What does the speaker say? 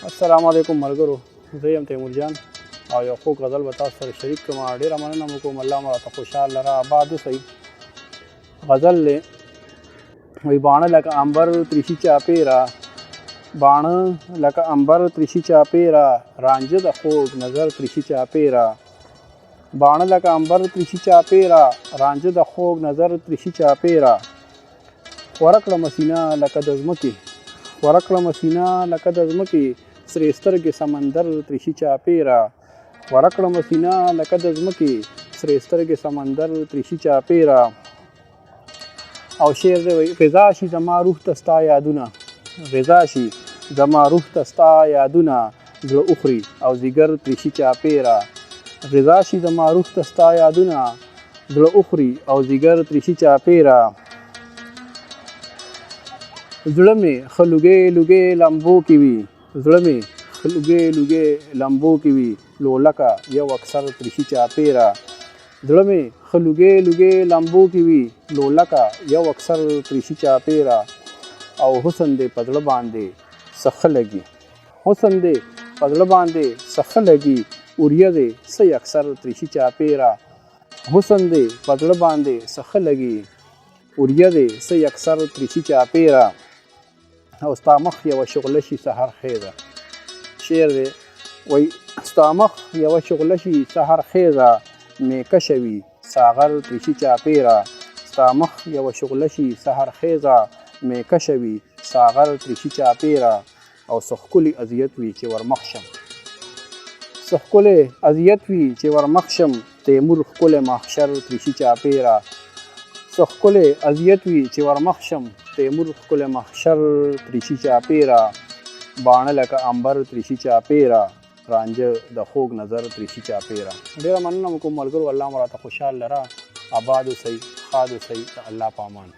السلام علیکم ملګرو، زه یم تیمور جان او یو خوږ غزل به تاسو سره شریک کړم. ډېره مننه مو کوم، الله مو راته خوشحال لره آباد اوسئ. غزل دی وایي باڼه لکه عنبر تریشي چاپېره، باڼه لکه عنبر تریشي چاپېره، رانجه د خوږ نظر تریشي چاپېره. باڼه لکه عنبر تریشي چاپېره، رانجه د خوږ نظر تریشي چاپېره. خوره کړمه سینه لکه د ځمکې، خوره کړمه سینه لکه د ځمکې، سرې سترګې سمندر تریشي چاپېره. خوره کړمه سینه لکه د ځمکې، سرې سترګې سمندر تریشي چاپېره. او شعر دی وایي غذا شي زما روح ته ستا یادونه، غذا شي زما روح ته ستا یادونه، زړه اخري او ځیګر تریشي چاپېره. غذا شي زما روح ته ستا یادونه، زړه اخري او ځیګر تریشي چاپېره. زړه مې ښه لوګی لوګی لمبو کې وي، زړه مې ښه لوګی لوګی لمبو کې وي، لولکه یو اکثر تریشي چاپېره. زړه مې ښه لوګی لوګی لمبو کې وي، لولکه یو اکثر تریشي چاپېره. او حسن دې په زړه باندې څه ښه لګي، حسن دې په زړه باندې څه ښه لګي، اوریه دې څه اکثر تریشي چاپېره. حسن دې په زړه باندې څه ښه لګي، اوریه دې څه اکثر تریشي چاپېره. او ستا مخ یوه شغله شي سحر خیزه، شعر دی وایي ستا مخ یوه شغله شي سحر خیزه، میکشه وي ساغر تریشي چاپېره. ستا مخ یوه شغله شي سحر خیزه، میکشه وي ساغر تریشي چاپېره. او څه ښکلي اذیت وي چې ورمخ شم، څه ښکلی اذیت وي چې ورمخ شم، تیمور ښکلی محشر تریشي چاپېره. څه ښکلی اذیت وي چې ورمخ شم، تیمور ښکلی محشر تریشي چاپېره. باڼه لکه عنبر تریشي چاپېره، رانجه د خوږ نظر تریشي چاپېره. ډېره مننه مو کوم ملګرو، الله مو راته خوشحال لره آباد اوسئ، ښاد اوسئ، د الله په امان.